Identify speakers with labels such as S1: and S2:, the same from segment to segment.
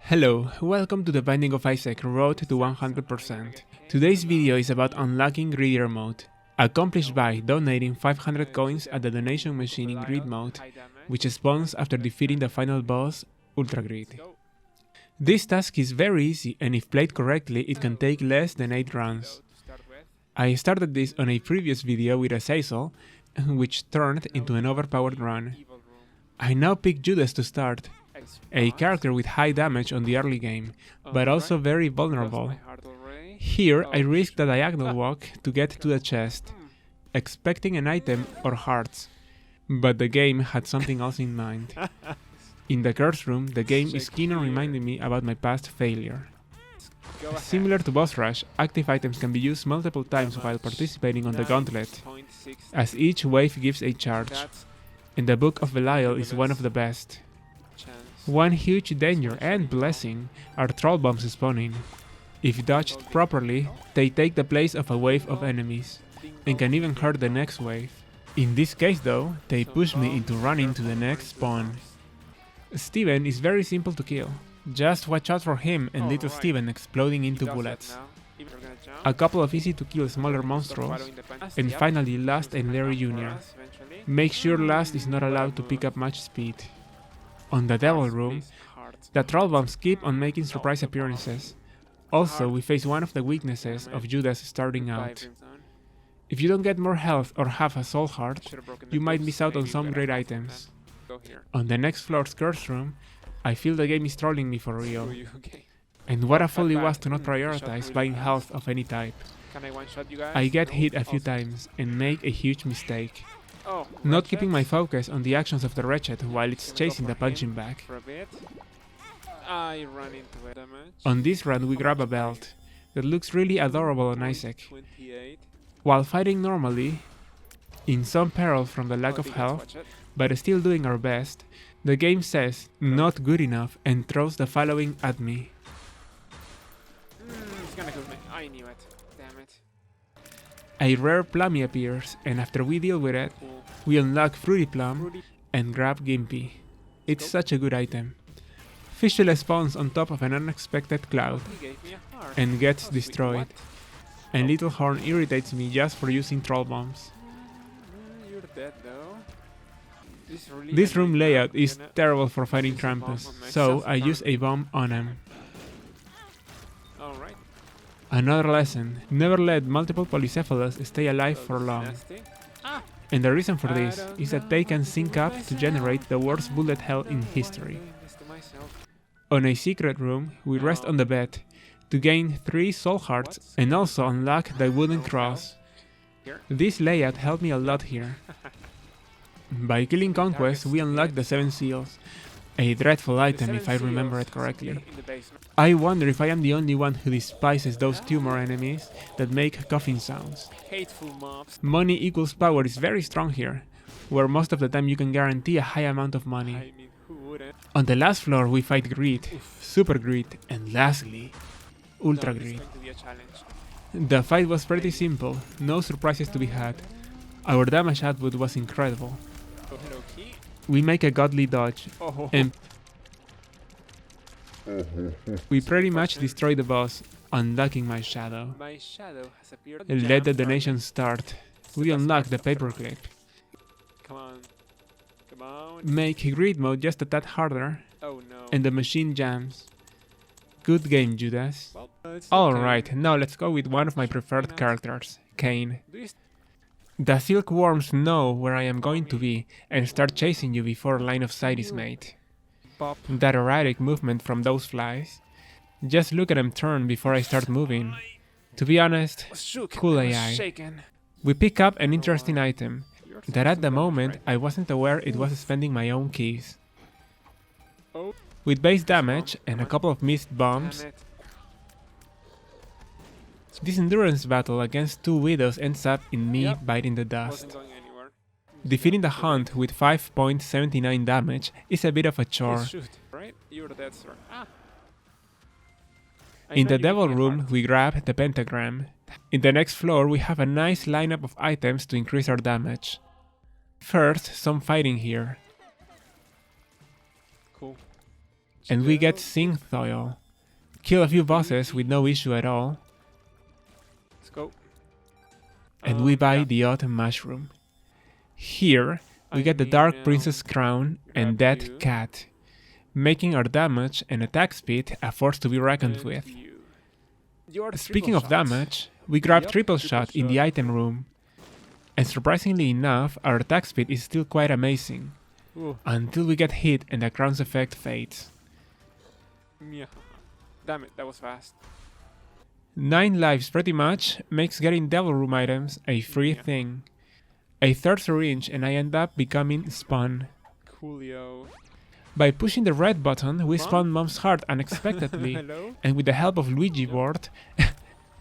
S1: Hello, welcome to the Binding of Isaac Road to 100%. Today's video is about unlocking Greedier mode, accomplished by donating 500 coins at the donation machine in Greed mode, which spawns after defeating the final boss, Ultra Greed. This task is very easy and if played correctly it can take less than 8 runs. I started this on a previous video with a Cecil, which turned into an overpowered run. I now pick Judas to start, a character with high damage on the early game, but also very vulnerable. Here I risk the diagonal walk to get to the chest, expecting an item or hearts, but the game had something else in mind. In the curse room, the game is keen on reminding me about my past failure. Similar to boss rush, active items can be used multiple times while participating on the Gauntlet, as each wave gives a charge, and the Book of Belial is one of the best. One huge danger and blessing are troll bombs spawning. If dodged properly, they take the place of a wave of enemies, and can even hurt the next wave. In this case though, they push me into running to the next spawn. Steven is very simple to kill. Just watch out for him and little Steven exploding into bullets. A couple of easy to kill smaller monsters, and finally Last and Larry Jr. Make sure Last is not allowed to pick up much speed. On the Devil Room, the troll bombs keep on making surprise appearances. Also, we face one of the weaknesses of Judas starting out. If you don't get more health or have a soul heart, you might miss out on some great items. On the next floor's curse room, I feel the game is trolling me for real. And what a fool it was to not prioritize buying health of any type. I get hit a few times and make a huge mistake. Not keeping my focus on the actions of the Wretched while it's chasing the punching bag. On this run we grab a belt that looks really adorable on Isaac. While fighting normally, in some peril from the lack of health, but still doing our best, the game says not good enough and throws the following at me.
S2: It's gonna kill me. I knew it. Damn it.
S1: A rare Plummy appears, and after we deal with it, we unlock Fruity Plum and grab Gimpy. It's such a good item. Fistula spawns on top of an unexpected cloud and gets destroyed, and Little Horn irritates me just for using troll bombs.
S2: You're dead though.
S1: This room layout is terrible for fighting Krampus, so I use a bomb on him.
S2: Alright.
S1: Another lesson, never let multiple Polycephalus stay alive for long. And the reason for this is that they can sync up to generate the worst bullet hell in history. On a secret room, we rest on the bed to gain 3 soul hearts and also unlock the wooden cross. This layout helped me a lot here. By killing Conquest, we unlock the 7 seals, a dreadful item if I remember it correctly. I wonder if I am the only one who despises those tumor enemies that make coughing sounds.
S2: Hateful mobs.
S1: Money equals power is very strong here, where most of the time you can guarantee a high amount of money.
S2: I mean, who wouldn't?
S1: On the last floor we fight Greed, Super Greed, and lastly, Ultra
S2: No, this is
S1: Greed.
S2: going to be a challenge.
S1: The fight was pretty simple, no surprises to be had. Our damage output was incredible.
S2: Low-key.
S1: We make a godly dodge, and we pretty much destroy the boss, unlocking my shadow.
S2: My shadow has appeared.
S1: Let the donation start. We unlock the paperclip.
S2: Come on. Come on.
S1: Make Greed mode just a tad harder,
S2: Oh no.
S1: and the machine jams. Good game, Judas.
S2: Well, it's
S1: Alright, now let's go with one of my preferred characters, Cain.
S2: Do you
S1: The silkworms know where I am going to be and start chasing you before line of sight is made.
S2: pop?
S1: That erratic movement from those flies. Just look at them turn before I start moving. To be honest,
S2: Shook.
S1: cool
S2: I was
S1: AI.
S2: shaken.
S1: We pick up an interesting item that at the moment I wasn't aware it was spending my own keys.
S2: Oh.
S1: With base damage and a couple of missed bombs,
S2: Damn it.
S1: this endurance battle against 2 widows ends up in me
S2: Yep.
S1: biting the dust.
S2: Wasn't going anywhere.
S1: Defeating the hunt with 5.79 damage is a bit of a chore.
S2: Shoot. Right? You're dead, sir. Ah. I
S1: In
S2: know
S1: the
S2: you
S1: devil
S2: make me
S1: room,
S2: hard.
S1: we grab the pentagram. In the next floor, we have a nice lineup of items to increase our damage. First, some fighting here.
S2: Cool.
S1: and we get zinc oil. Kill a few bosses with no issue at all,
S2: Let's go.
S1: and we buy
S2: Yeah.
S1: the odd mushroom. Here, we get the Dark Princess crown and
S2: grab
S1: Dead
S2: you.
S1: Cat, making our damage and attack speed a force to be reckoned
S2: And
S1: with.
S2: you are
S1: Speaking
S2: triple
S1: of
S2: shots.
S1: damage, we grab
S2: Yup,
S1: triple
S2: triple
S1: shot in the
S2: shot.
S1: item room. And surprisingly enough, our attack speed is still quite amazing,
S2: Ooh.
S1: until we get hit and the crown's effect fades.
S2: Yeah. Damn it, that was fast.
S1: 9 lives pretty much makes getting Devil Room items a free
S2: Yeah.
S1: thing. A third syringe and I end up becoming Spawn.
S2: Coolio.
S1: By pushing the red button, we
S2: Mom?
S1: spawn Mom's heart unexpectedly,
S2: Hello?
S1: and with the help of Luigi
S2: Yep.
S1: board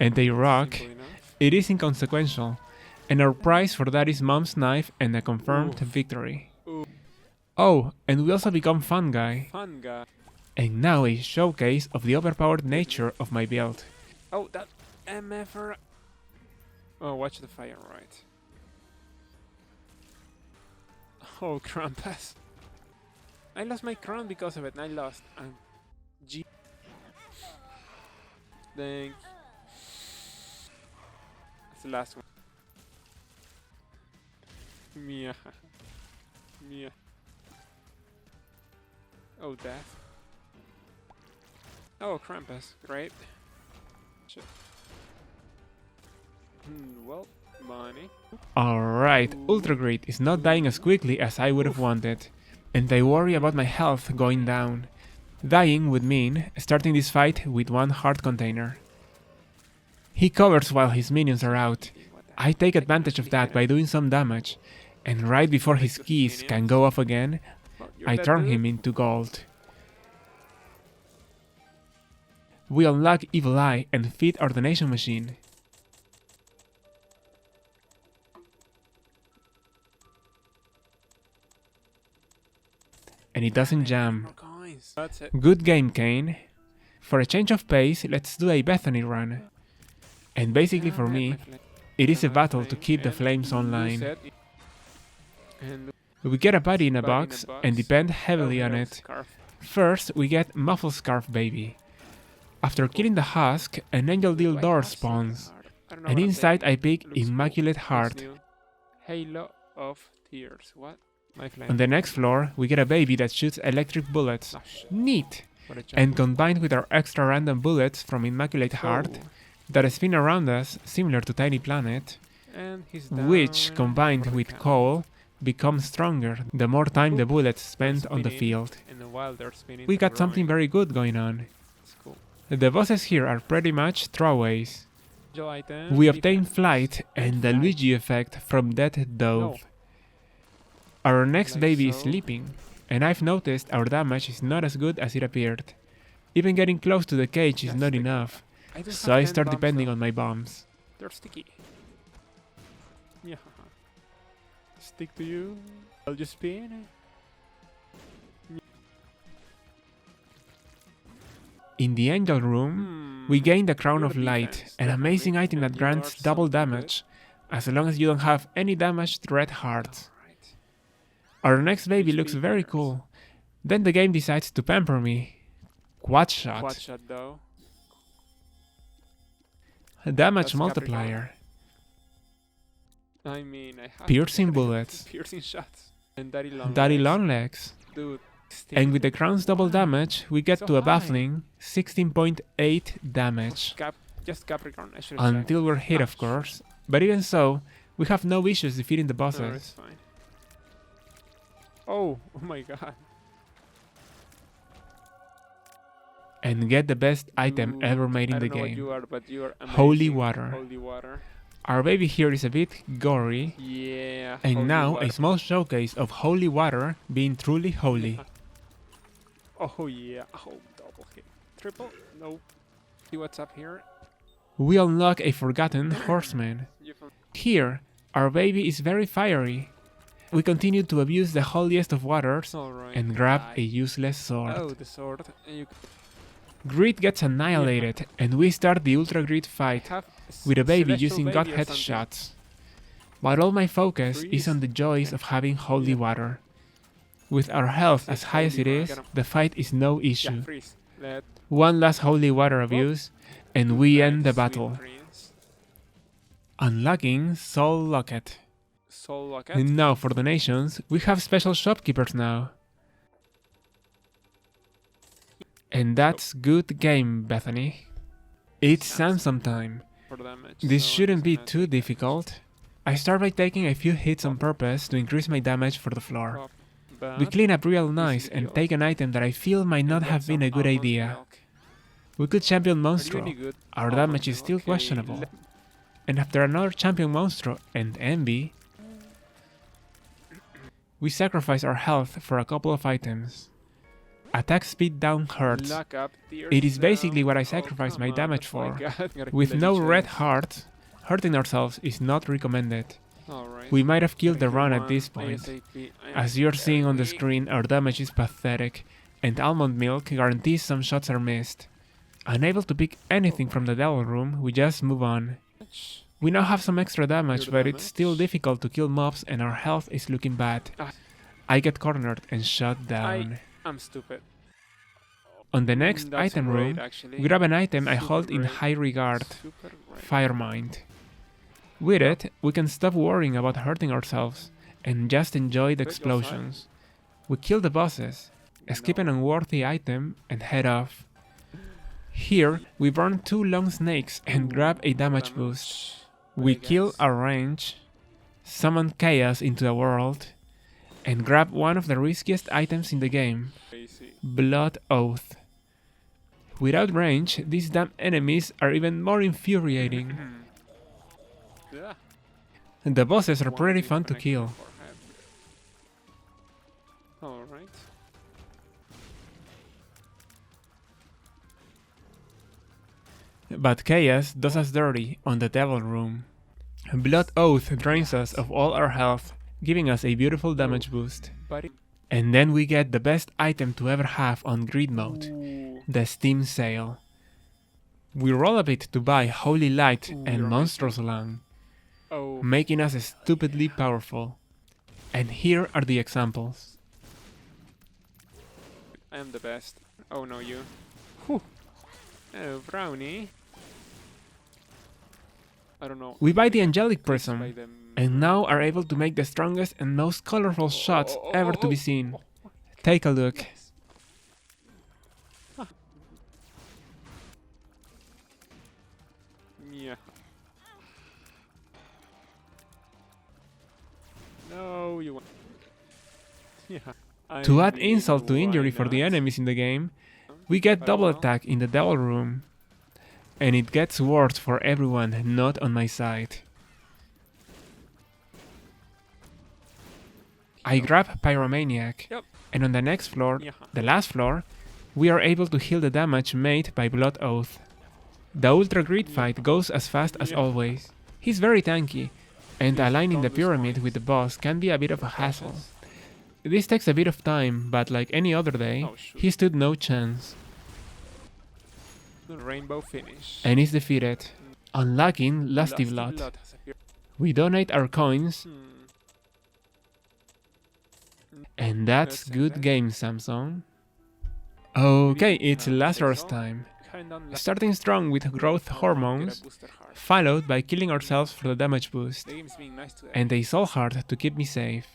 S1: and a rock,
S2: Simple enough.
S1: it is inconsequential, and our prize for that is Mom's knife and a confirmed
S2: Oof.
S1: victory.
S2: Ooh.
S1: Oh, and we also become Fun Guy,
S2: Fun guy.
S1: and now a showcase of the overpowered nature of my build.
S2: Oh, that MFR. Oh, watch the fire, right. Oh, Krampus. I lost my crown because of it, and I lost. G. Thank. That's the last one. Mia. Mia. Oh, death. Oh, Krampus. Great. Shit. Well, money.
S1: Alright, Ultra Greed is not dying as quickly as I would have wanted, and I worry about my health going down. Dying would mean starting this fight with 1 heart container. He covers while his minions are out. I take advantage of that by doing some damage, and right before his keys can go off again, I turn him into gold. We unlock Evil Eye and feed our donation machine. And it doesn't jam.
S2: More coins. That's it.
S1: Good game, Kane. For a change of pace, let's do a Bethany run. And basically for me, it is a battle to keep the flames online. We get a body in a box and depend heavily on it. First, we get Muffle Scarf Baby. After killing the husk, an Angel Deal door spawns. And inside I pick Immaculate Heart.
S2: Halo of Tears. What? My flame.
S1: On the next floor, we get a baby that shoots electric bullets.
S2: Oh, shit.
S1: Neat!
S2: What a
S1: And
S2: jump.
S1: combined with our extra random bullets from Immaculate Heart
S2: Oh,
S1: that spin around us, similar to Tiny Planet,
S2: and he's
S1: which,
S2: down
S1: combined
S2: for the
S1: with
S2: count.
S1: coal, becomes stronger the more time the bullets
S2: They're
S1: spent on the
S2: spinning,
S1: field.
S2: And while they're spinning,
S1: We
S2: they're
S1: got something
S2: growing.
S1: very good going on.
S2: It's cool.
S1: The bosses here are pretty much throwaways.
S2: Angel item,
S1: We obtain
S2: defense,
S1: flight and the
S2: flight.
S1: Luigi effect from Dead Dove.
S2: No.
S1: Our next
S2: Like
S1: baby is
S2: so.
S1: sleeping, and I've noticed our damage is not as good as it appeared. Even getting close to the cage is
S2: That's
S1: not
S2: the-
S1: enough,
S2: I don't
S1: so
S2: have
S1: I
S2: 10
S1: start
S2: bombs,
S1: depending
S2: though.
S1: on my bombs.
S2: They're sticky. Yeah. Stick to you. I'll just spin.
S1: In the Angel Room, we gain the Crown of Light, an amazing item that grants double damage, as long as you don't have any damaged red hearts.
S2: Alright.
S1: Our next baby
S2: HP
S1: looks very
S2: healers.
S1: cool. Then the game decides to pamper me. Quad shot.
S2: Quad shot though.
S1: Damage
S2: That's
S1: multiplier.
S2: I mean, I have
S1: Piercing
S2: to get
S1: bullets.
S2: Piercing shots. And daddy long.
S1: Daddy
S2: legs.
S1: long legs.
S2: Dude.
S1: And with the crown's double damage, we get
S2: So
S1: to a
S2: high.
S1: baffling 16.8 damage.
S2: Just Capricorn. I should have checked.
S1: Until we're hit, of course. But even so, we have no issues defeating the
S2: No, it's
S1: bosses.
S2: fine. Oh my god.
S1: And get the best item
S2: Ooh,
S1: ever made in
S2: I
S1: the
S2: don't know what
S1: game.
S2: you are, but you are
S1: Holy
S2: amazing.
S1: water.
S2: Holy water.
S1: Our baby here is a bit gory.
S2: Yeah.
S1: And
S2: holy
S1: now
S2: water.
S1: a small showcase of holy water being truly holy.
S2: Oh yeah. Oh, double hit. Triple? Nope. See what's up here?
S1: We unlock a forgotten horseman.
S2: You found
S1: Here, our baby is very fiery. We continue to abuse the holiest of waters
S2: alright.
S1: and grab a useless sword.
S2: Oh, the sword. And you
S1: Greed gets annihilated, and we start the Ultra Greed fight
S2: have
S1: with a baby
S2: celestial
S1: using
S2: baby
S1: god
S2: or
S1: head
S2: something.
S1: shots. But all my focus is
S2: Freeze.
S1: on the joys of having holy
S2: Yeah.
S1: water. With our health as high as it
S2: holy
S1: is,
S2: water.
S1: the fight is no
S2: Yeah,
S1: issue.
S2: freeze. Let
S1: One last holy water abuse, and we end the
S2: sweet
S1: battle.
S2: dreams.
S1: Unlocking Soul Locket.
S2: Soul Locket.
S1: Now for donations, we have special shopkeepers now. And that's good game, Bethany. It's Samsung time.
S2: For damage.
S1: This
S2: so
S1: shouldn't be
S2: I'm
S1: too difficult. I start by taking a few hits on purpose to increase my damage for the floor. We clean up real nice and take an item that I feel might not have been a good idea. We could champion Monstro. Our damage is still questionable. And after another champion Monstro and Envy, we sacrifice our health for a couple of items. Attack speed down hurts. It is basically what I sacrifice my damage for. With no red heart, hurting ourselves is not recommended. We might have killed the run at this point. As you're seeing on the screen, our damage is pathetic, and almond milk guarantees some shots are missed. Unable to pick anything from the devil room, we just move on. We now have some extra damage, but it's still difficult to kill mobs and our health is looking bad. I get cornered and shot down.
S2: I'm stupid.
S1: On the next
S2: That's
S1: item
S2: great,
S1: room,
S2: actually.
S1: we grab an item I
S2: Super
S1: hold in
S2: great.
S1: high regard,
S2: Super great.
S1: Firemind. With it, we can stop worrying about hurting ourselves and just enjoy the explosions. We kill the bosses, skip an unworthy item, and head off. Here, we burn 2 long snakes and grab a damage boost. We kill our range, summon chaos into the world, and grab one of the riskiest items in the game, Blood Oath. Without range, these damn enemies are even more infuriating.
S2: Yeah.
S1: The bosses are pretty fun to kill.
S2: Alright.
S1: But Chaos does us dirty on the Devil Room. Blood Oath drains us of all our health, giving us a beautiful damage boost. And then we get the best item to ever have on Greed mode, the Steam Sale. We roll a bit to buy Holy Light and Monstrous Lung, making us stupidly powerful. And here are the examples.
S2: I am the best. Oh no, you. Whew. Oh, Brownie. I don't know.
S1: We buy the Angelic
S2: By
S1: Prism,
S2: them.
S1: and now are able to make the strongest and most colorful shots ever to be seen. Take a look.
S2: Yes. Huh. Yeah. No, you want. Yeah.
S1: To add insult to injury for the enemies in the game, we get double attack in the Devil Room. And it gets worse for everyone not on my side. I grab Pyromaniac,
S2: Yep.
S1: and on the next floor,
S2: Yeah.
S1: the last floor, we are able to heal the damage made by Blood Oath. The Ultra Greed fight goes as fast as always. He's very tanky, and aligning the pyramid with the boss can be a bit of a hassle. This takes a bit of time, but like any other day,
S2: Oh, shoot.
S1: he stood no chance,
S2: The rainbow finish.
S1: and is defeated. Unlocking Lusty Blood.
S2: has appeared.
S1: We donate our coins, and that's good game, Samsung. Okay, it's Lazarus time. Starting strong with growth hormones, followed by killing ourselves for the damage boost,
S2: The game's being nice today.
S1: and a soul heart to keep me safe.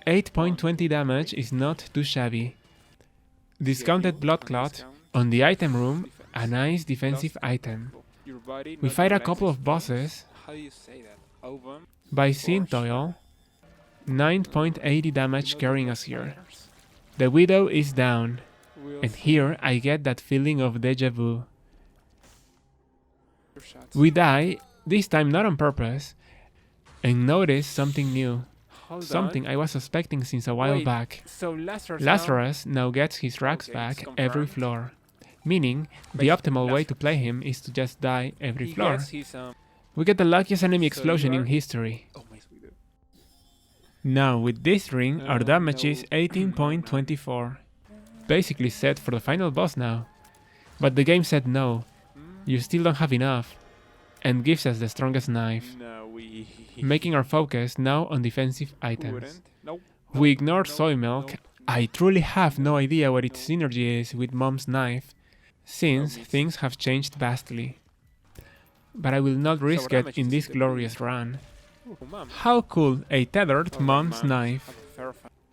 S1: 8.20 damage is not too shabby. Discounted blood clot, on the item room, a nice defensive item.
S2: Your body
S1: We
S2: not
S1: fight a
S2: relaxes
S1: couple of
S2: from-
S1: bosses,
S2: How do you say that? Ovum?
S1: by Syntoil, 9.80 damage carrying us here. The Widow is down, and here I get that feeling of deja vu. We die, this time not on purpose, and notice something new. Something I was suspecting since a while back.
S2: So Lazarus,
S1: Lazarus now gets his racks
S2: Okay,
S1: back
S2: it's
S1: every
S2: confirmed.
S1: floor, meaning the optimal way to play him is to just die every floor. We get the luckiest enemy explosion in history.
S2: Oh my sweet.
S1: Now with this ring, our
S2: No,
S1: damage
S2: no.
S1: is 18.24. Basically set for the final boss now. But the game said no, you still don't have enough, and gives us the strongest knife,
S2: No, we
S1: making our focus now on defensive items.
S2: wouldn't. Nope.
S1: We ignore soy milk. I truly have no idea what its synergy is with Mom's knife, since things have changed vastly. But I will not risk it in this glorious run. How cool, a tethered Mom's knife.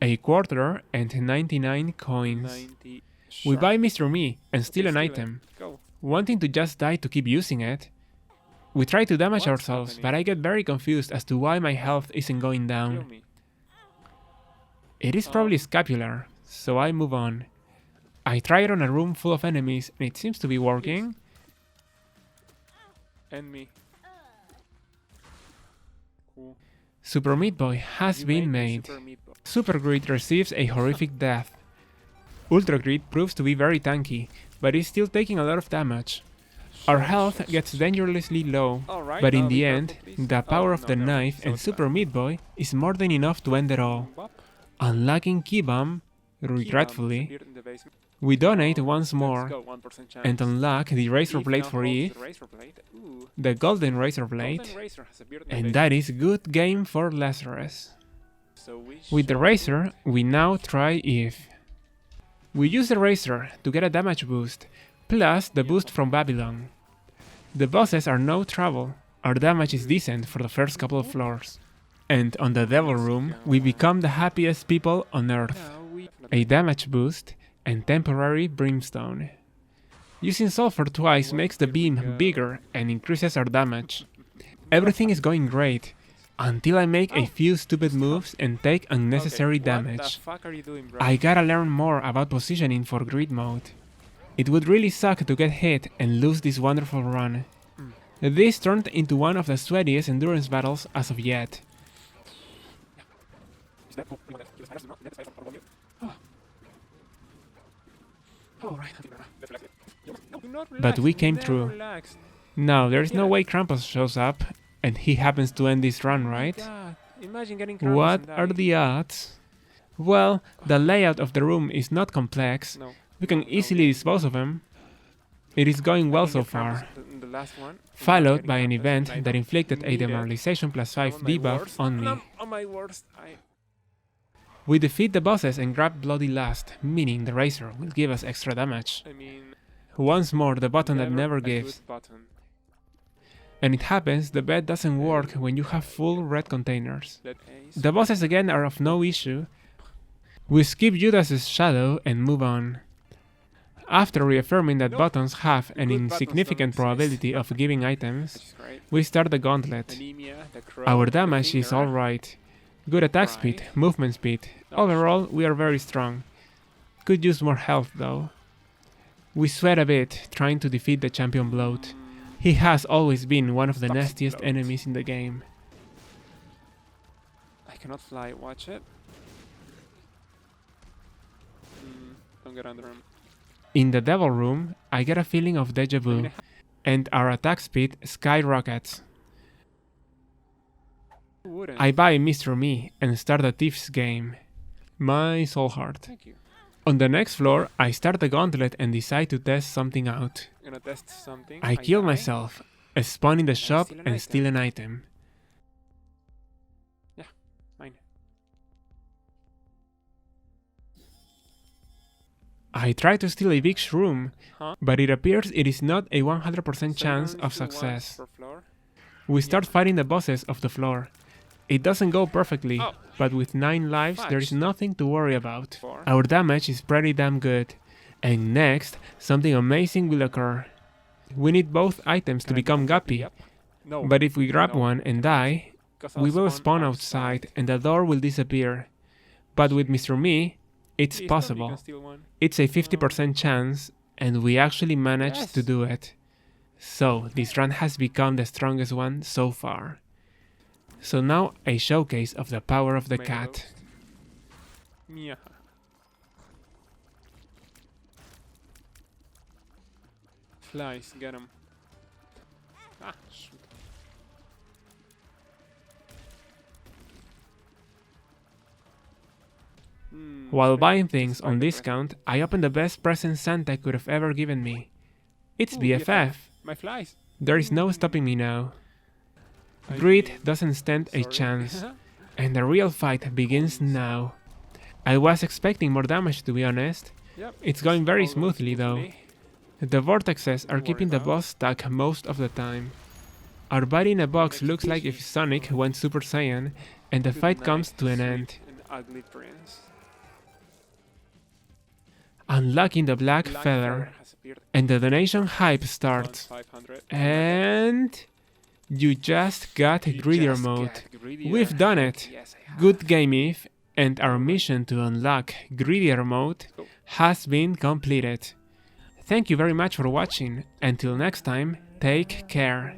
S1: A quarter and 99 coins. We buy Mr. Me and steal an item, wanting to just die to keep using it. We try to damage ourselves, but I get very confused as to why my health isn't going down. It is probably scapular, so I move on. I try it on a room full of enemies and it seems to be working.
S2: And me. Cool.
S1: Super Meat Boy has been made. Super Greed receives a horrific death. Ultra Greed proves to be very tanky, but is still taking a lot of damage. Our health gets dangerously low, but in the end, the power of the knife and Super Meat Boy is more than enough to end it all. Unlocking Key Bomb, regretfully, we donate once more and unlock the Razor Blade for Eve, the Golden Razor Blade, and that is good game for Lazarus. With the Razor, we now try Eve. We use the Razor to get a damage boost, plus the boost from Babylon. The bosses are no trouble, our damage is decent for the first couple of floors. And on the Devil Room, we become the happiest people on Earth. A damage boost and temporary Brimstone. Using Sulfur twice makes the beam bigger and increases our damage. Everything is going great, until I make a few stupid moves and take unnecessary damage. I gotta learn more about positioning for Greed mode. It would really suck to get hit and lose this wonderful run. This turned into one of the sweatiest endurance battles as of yet. But we came through. Now, there's no way Krampus shows up, and he happens to end this run, right? What are the odds? Well, the layout of the room is not complex. We can easily dispose of him. It is going well so far. Followed by an event that inflicted a demoralization +5 debuff on me. We defeat the bosses and grab Bloody Lust, meaning the Razor will give us extra damage. Once more, the button that never gives. And it happens, the bed doesn't work when you have full red containers. The bosses again are of no issue. We skip Judas's shadow and move on. After reaffirming that buttons have an insignificant probability of giving items, we start the Gauntlet. Our damage is alright. Good attack speed, movement speed. Overall, we are very strong. Could use more health though. We sweat a bit, trying to defeat the Champion Bloat. He has always been one of the nastiest enemies in the game.
S2: I cannot fly, watch it. Don't get under him.
S1: In the Devil Room, I get a feeling of deja vu, and our attack speed skyrockets. I buy Mr. Me and start the Thief's game. My soul heart. On the next floor, I start the Gauntlet and decide to test something out. I kill myself, spawn in the shop and steal an item.
S2: Yeah, mine.
S1: I try to steal a big shroom, but it appears it is not a 100% chance of success. We start fighting the bosses of the floor. It doesn't go perfectly, but with 9 lives there is nothing to worry about. Our damage is pretty damn good. And next, something amazing will occur. We need both items to become Guppy, but if we grab one and die, we will spawn outside and the door will disappear. But with Mr. Me, it's possible. It's a 50% chance, and we actually managed to do it. So, this run has become the strongest one so far. So now, a showcase of the power of the cat.
S2: Flies, get him. Ah, shoot.
S1: While buying things on discount, I open the best present Santa could have ever given me. It's BFF.
S2: My flies.
S1: There is no stopping me now. Greed doesn't stand a chance, and the real fight begins now. I was expecting more damage, to be honest.
S2: Yep.
S1: It's going very
S2: all going
S1: smoothly though.
S2: smoothly.
S1: The vortexes are
S2: Don't
S1: keeping
S2: worry
S1: the
S2: about.
S1: boss stuck most of the time. Our body in a box
S2: Next
S1: looks like
S2: species.
S1: if Sonic went Super Saiyan and the
S2: Good
S1: fight
S2: night,
S1: comes to an
S2: sweet
S1: end.
S2: and ugly prince.
S1: Unlocking the black feather,
S2: has appeared.
S1: and the donation hype starts.
S2: 500.
S1: And you just got
S2: You
S1: Greedier
S2: just
S1: mode.
S2: get Greedier.
S1: We've done it.
S2: Yes, I have.
S1: Good game, Eve, and our mission to unlock Greedier mode
S2: Go.
S1: has been completed. Thank you very much for watching. Until next time, take care.